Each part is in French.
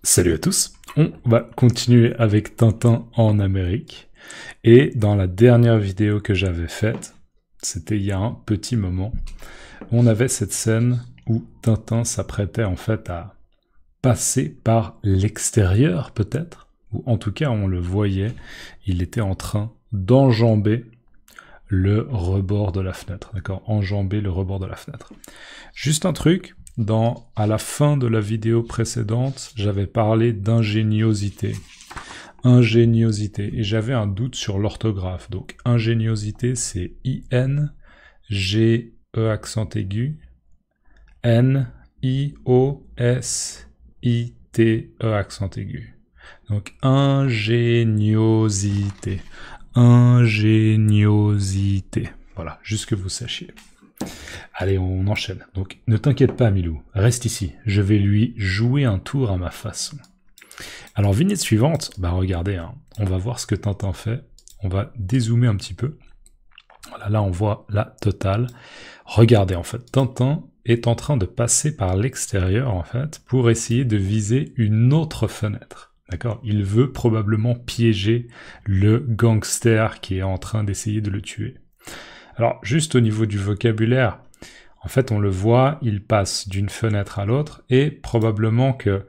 Salut à tous, on va continuer avec Tintin en Amérique. Et dans la dernière vidéo que j'avais faite, c'était il y a un petit moment, on avait cette scène où Tintin s'apprêtait en fait à passer par l'extérieur peut-être, ou en tout cas on le voyait, il était en train d'enjamber le rebord de la fenêtre, d'accord, enjamber le rebord de la fenêtre. Juste un truc, à la fin de la vidéo précédente, j'avais parlé d'ingéniosité. Ingéniosité, et j'avais un doute sur l'orthographe. Donc ingéniosité, c'est I-N-G-E accent aigu, N-I-O-S-I-T-E accent aigu. Donc ingéniosité. Ingéniosité. Voilà, juste que vous sachiez. Allez, on enchaîne. Donc, ne t'inquiète pas, Milou. Reste ici. Je vais lui jouer un tour à ma façon. Alors, vignette suivante. Bah, regardez, hein, on va voir ce que Tintin fait. On va dézoomer un petit peu. Voilà, là, on voit la totale. Regardez, en fait, Tintin est en train de passer par l'extérieur, en fait, pour essayer de viser une autre fenêtre. D'accord? Il veut probablement piéger le gangster qui est en train d'essayer de le tuer. Alors, juste au niveau du vocabulaire, en fait, on le voit, il passe d'une fenêtre à l'autre, et probablement que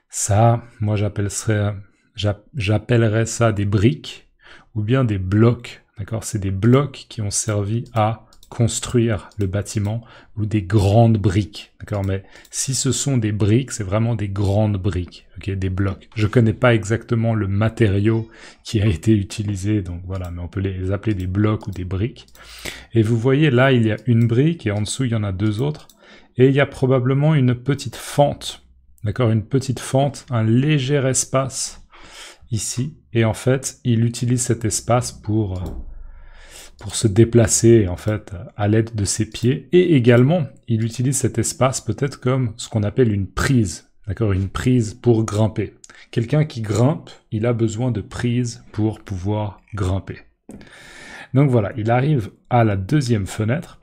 ça, moi j'appellerais ça des briques, ou bien des blocs, d'accord? C'est des blocs qui ont servi à construire le bâtiment, ou des grandes briques, d'accord? Mais si ce sont des briques, c'est vraiment des grandes briques, ok? Des blocs. Je connais pas exactement le matériau qui a été utilisé, donc voilà, mais on peut les appeler des blocs ou des briques. Et vous voyez, là, il y a une brique, et en dessous, il y en a deux autres, et il y a probablement une petite fente, d'accord? Une petite fente, un léger espace, ici, et en fait, il utilise cet espace pour se déplacer, en fait, à l'aide de ses pieds, et également, il utilise cet espace peut-être comme ce qu'on appelle une prise, d'accord? Une prise pour grimper. Quelqu'un qui grimpe, il a besoin de prise pour pouvoir grimper. Donc voilà, il arrive à la deuxième fenêtre,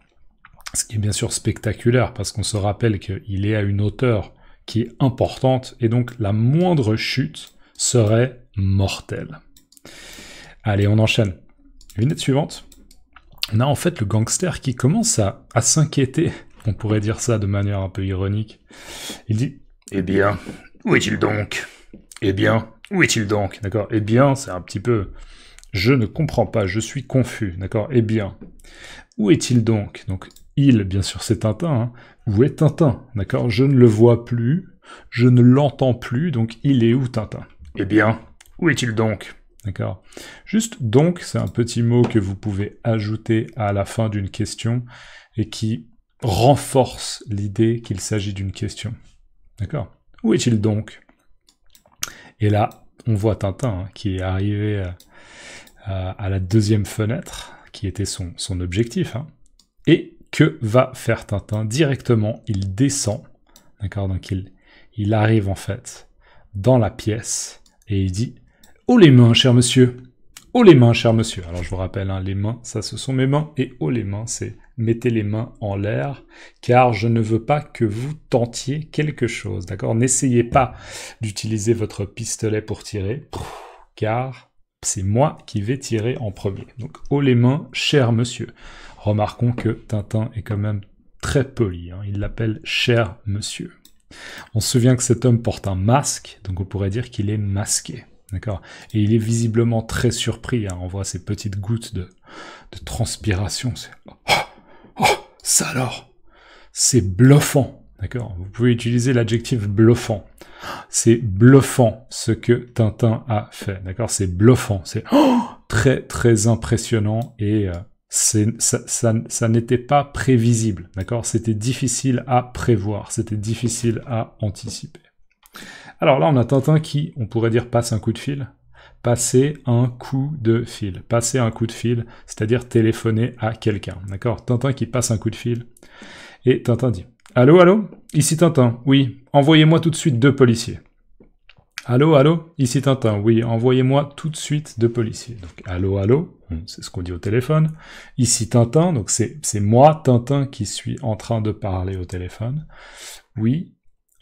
ce qui est bien sûr spectaculaire, parce qu'on se rappelle qu'il est à une hauteur qui est importante, et donc la moindre chute serait mortelle. Allez, on enchaîne. Vignette suivante. On a en fait le gangster qui commence à s'inquiéter, on pourrait dire ça de manière un peu ironique. Il dit « Eh bien, où est-il donc ? Eh bien, où est-il donc ?» D'accord ? Eh bien, c'est un petit peu... Je ne comprends pas, je suis confus, d'accord? Eh bien, où est-il donc? Donc, il, bien sûr, c'est Tintin, hein. Où est Tintin? D'accord? Je ne le vois plus, je ne l'entends plus, donc il est où, Tintin? Eh bien, où est-il donc? D'accord? Juste donc, c'est un petit mot que vous pouvez ajouter à la fin d'une question et qui renforce l'idée qu'il s'agit d'une question. D'accord? Où est-il donc? Et là, on voit Tintin, hein, qui est arrivé à la deuxième fenêtre, qui était son objectif. Hein. Et que va faire Tintin? Directement, il descend, d'accord? Donc il arrive en fait dans la pièce et il dit « Oh les mains, cher monsieur! Oh les mains, cher monsieur !» Alors je vous rappelle, hein, les mains, ça ce sont mes mains, et « oh les mains », c'est « mettez les mains en l'air, car je ne veux pas que vous tentiez quelque chose, d'accord? N'essayez pas d'utiliser votre pistolet pour tirer, car... c'est moi qui vais tirer en premier. Donc, haut les mains, cher monsieur. Remarquons que Tintin est quand même très poli. Hein. Il l'appelle cher monsieur. On se souvient que cet homme porte un masque, donc on pourrait dire qu'il est masqué. D'accord? Et il est visiblement très surpris. Hein. On voit ces petites gouttes de transpiration. C'est... Oh, ça alors! C'est bluffant. D'accord? Vous pouvez utiliser l'adjectif bluffant. C'est bluffant ce que Tintin a fait, d'accord? C'est bluffant, c'est très très impressionnant et ça n'était pas prévisible, d'accord? C'était difficile à prévoir, c'était difficile à anticiper. Alors là, on a Tintin qui, on pourrait dire, passe un coup de fil. Passer un coup de fil. Passer un coup de fil, c'est-à-dire téléphoner à quelqu'un, d'accord? Tintin qui passe un coup de fil et Tintin dit: Allô, allô? Ici Tintin. Oui, envoyez-moi tout de suite 2 policiers. Allô, allô? Ici Tintin. Oui, envoyez-moi tout de suite 2 policiers. Donc, allô, allô? C'est ce qu'on dit au téléphone. Ici Tintin. Donc, c'est moi, Tintin, qui suis en train de parler au téléphone. Oui,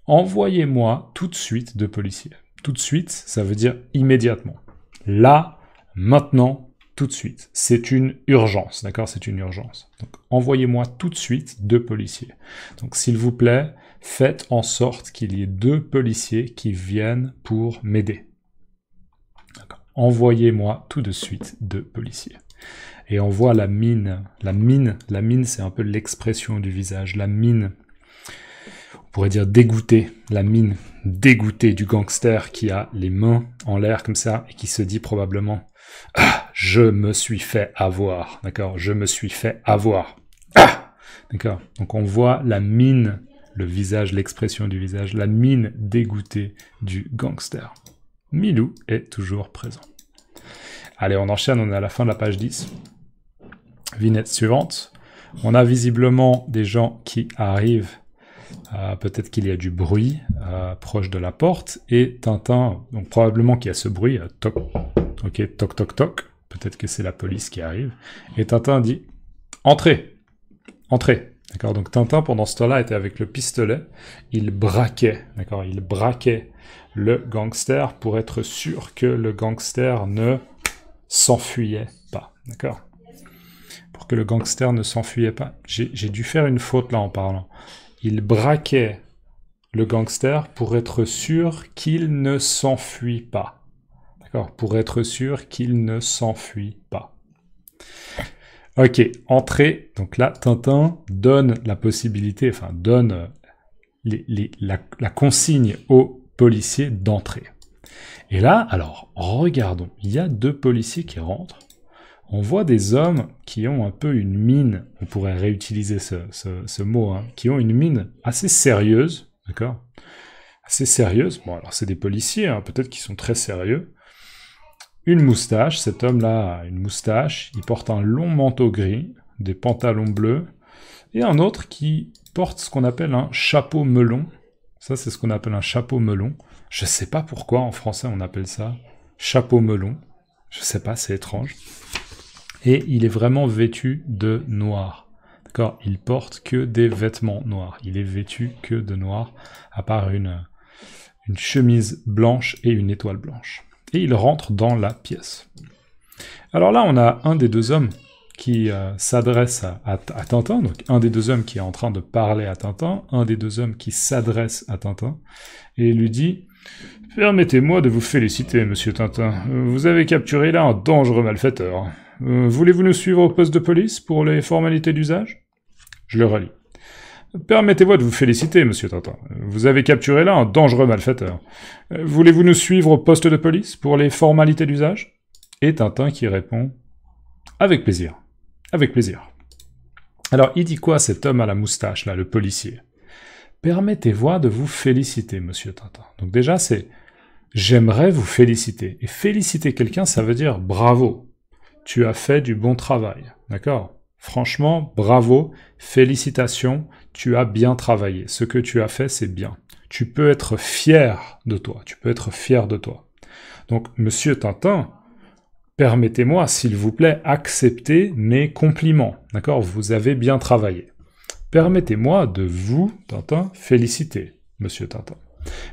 envoyez-moi tout de suite 2 policiers. tout de suite, ça veut dire immédiatement. Là, maintenant, tout de suite. C'est une urgence, d'accord? C'est une urgence. Donc, envoyez-moi tout de suite 2 policiers. Donc, s'il vous plaît, faites en sorte qu'il y ait 2 policiers qui viennent pour m'aider. Envoyez-moi tout de suite 2 policiers. Et on voit la mine. La mine, c'est un peu l'expression du visage. La mine, on pourrait dire dégoûtée. La mine dégoûtée du gangster qui a les mains en l'air comme ça et qui se dit probablement « Ah, je me suis fait avoir. » D'accord? Je me suis fait avoir. Ah! D'accord? Donc on voit la mine, le visage, l'expression du visage, la mine dégoûtée du gangster. Milou est toujours présent. Allez, on enchaîne, on est à la fin de la page 10. Vignette suivante. On a visiblement des gens qui arrivent. Peut-être qu'il y a du bruit proche de la porte. Et Tintin, donc probablement qu'il y a ce bruit. Toc, ok, toc, toc, toc. Peut-être que c'est la police qui arrive. Et Tintin dit « Entrez, entrez ». D'accord, donc Tintin, pendant ce temps-là, était avec le pistolet. Il braquait, d'accord, il braquait le gangster pour être sûr que le gangster ne s'enfuyait pas, d'accord? Pour que le gangster ne s'enfuyait pas. J'ai dû faire une faute là en parlant. Il braquait le gangster pour être sûr qu'il ne s'enfuit pas. D'accord? Pour être sûr qu'il ne s'enfuit pas. Ok, entrée. Donc là, Tintin donne la possibilité, enfin donne la consigne aux policiers d'entrer. Et là, alors, regardons. Il y a 2 policiers qui rentrent. On voit des hommes qui ont un peu une mine, on pourrait réutiliser ce mot, hein, qui ont une mine assez sérieuse, d'accord? Assez sérieuse. Bon, alors c'est des policiers, hein, peut-être qu'ils sont très sérieux. Une moustache, cet homme-là a une moustache, il porte un long manteau gris, des pantalons bleus, et un autre qui porte ce qu'on appelle un chapeau melon. Ça, c'est ce qu'on appelle un chapeau melon. Je sais pas pourquoi en français on appelle ça chapeau melon. Je sais pas, c'est étrange. Et il est vraiment vêtu de noir. D'accord? Il porte que des vêtements noirs. Il est vêtu que de noir, à part une chemise blanche et une étoile blanche. Et il rentre dans la pièce. Alors là, on a un des 2 hommes qui s'adresse à Tintin, donc un des 2 hommes qui est en train de parler à Tintin, un des 2 hommes qui s'adresse à Tintin, et il lui dit « Permettez-moi de vous féliciter, monsieur Tintin. Vous avez capturé là un dangereux malfaiteur. Voulez-vous nous suivre au poste de police pour les formalités d'usage ?» Je le relis. « Permettez-moi de vous féliciter, monsieur Tintin. Vous avez capturé là un dangereux malfaiteur. Voulez-vous nous suivre au poste de police pour les formalités d'usage ?» Et Tintin qui répond « Avec plaisir. Avec plaisir. » Alors, il dit quoi cet homme à la moustache, là, le policier? « Permettez-moi de vous féliciter, monsieur Tintin. » Donc déjà, c'est « J'aimerais vous féliciter. » Et féliciter quelqu'un, ça veut dire « Bravo. Tu as fait du bon travail. » D'accord? Franchement, bravo, félicitations, tu as bien travaillé. Ce que tu as fait, c'est bien. Tu peux être fier de toi. Tu peux être fier de toi. Donc, monsieur Tintin, permettez-moi, s'il vous plaît, accepter mes compliments. D'accord? Vous avez bien travaillé. Permettez-moi de vous, Tintin, féliciter, monsieur Tintin.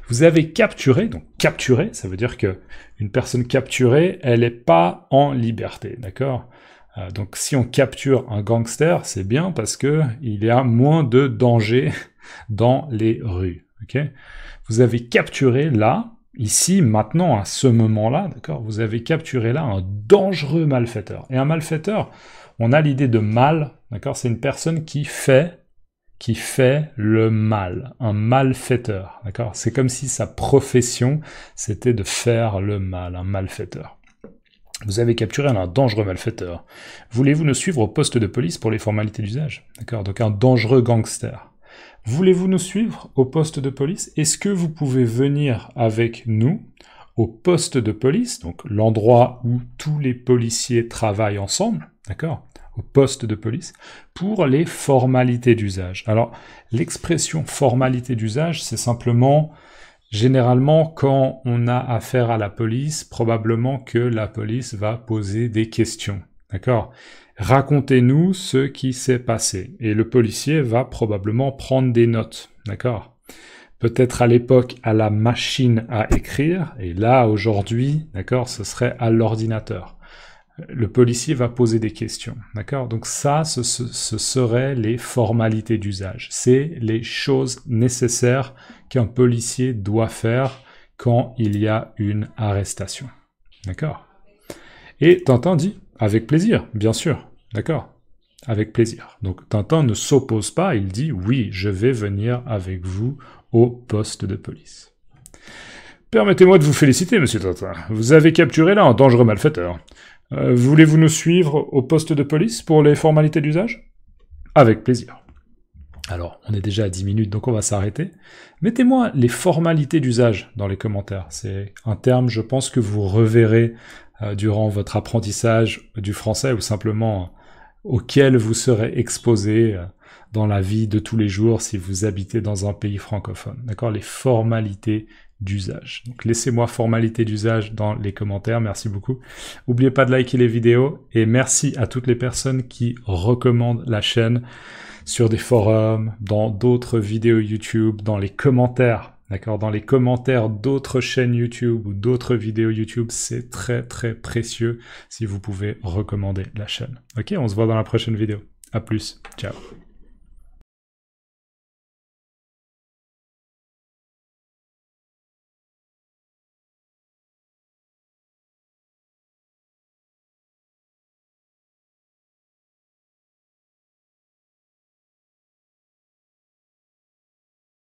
Vous avez capturé, donc capturé, ça veut dire que une personne capturée, elle n'est pas en liberté, d'accord? Donc si on capture un gangster, c'est bien parce que il y a moins de danger dans les rues, ok? Vous avez capturé là, ici, maintenant, à ce moment-là, d'accord? Vous avez capturé là un dangereux malfaiteur. Et un malfaiteur, on a l'idée de mal, d'accord? C'est une personne qui fait le mal, un malfaiteur, d'accord? C'est comme si sa profession, c'était de faire le mal, un malfaiteur. Vous avez capturé un dangereux malfaiteur. Voulez-vous nous suivre au poste de police pour les formalités d'usage? D'accord? Donc un dangereux gangster. Voulez-vous nous suivre au poste de police? Est-ce que vous pouvez venir avec nous au poste de police, donc l'endroit où tous les policiers travaillent ensemble, d'accord? Au poste de police, pour les formalités d'usage. Alors, l'expression formalité d'usage, c'est simplement, généralement, quand on a affaire à la police, probablement que la police va poser des questions, d'accord? Racontez-nous ce qui s'est passé. Et le policier va probablement prendre des notes, d'accord? peut-être à l'époque à la machine à écrire, et là, aujourd'hui, d'accord, ce serait à l'ordinateur. Le policier va poser des questions, d'accord? Donc ça, ce seraient les formalités d'usage. C'est les choses nécessaires qu'un policier doit faire quand il y a une arrestation, d'accord? Et Tintin dit, avec plaisir, bien sûr, d'accord? Avec plaisir. Donc Tintin ne s'oppose pas, il dit, oui, je vais venir avec vous au poste de police. Permettez-moi de vous féliciter, monsieur Tintin. Vous avez capturé là un dangereux malfaiteur. Voulez-vous nous suivre au poste de police pour les formalités d'usage? Avec plaisir. Alors, on est déjà à 10 minutes, donc on va s'arrêter. Mettez-moi les formalités d'usage dans les commentaires. C'est un terme, je pense, que vous reverrez durant votre apprentissage du français ou simplement auquel vous serez exposé dans la vie de tous les jours si vous habitez dans un pays francophone. D'accord? Les formalités d'usage. Donc laissez-moi formalité d'usage dans les commentaires, merci beaucoup. N'oubliez pas de liker les vidéos et merci à toutes les personnes qui recommandent la chaîne sur des forums, dans d'autres vidéos YouTube, dans les commentaires, d'accord, dans les commentaires d'autres chaînes YouTube ou d'autres vidéos YouTube, c'est très très précieux si vous pouvez recommander la chaîne. Ok, on se voit dans la prochaine vidéo. À plus, ciao.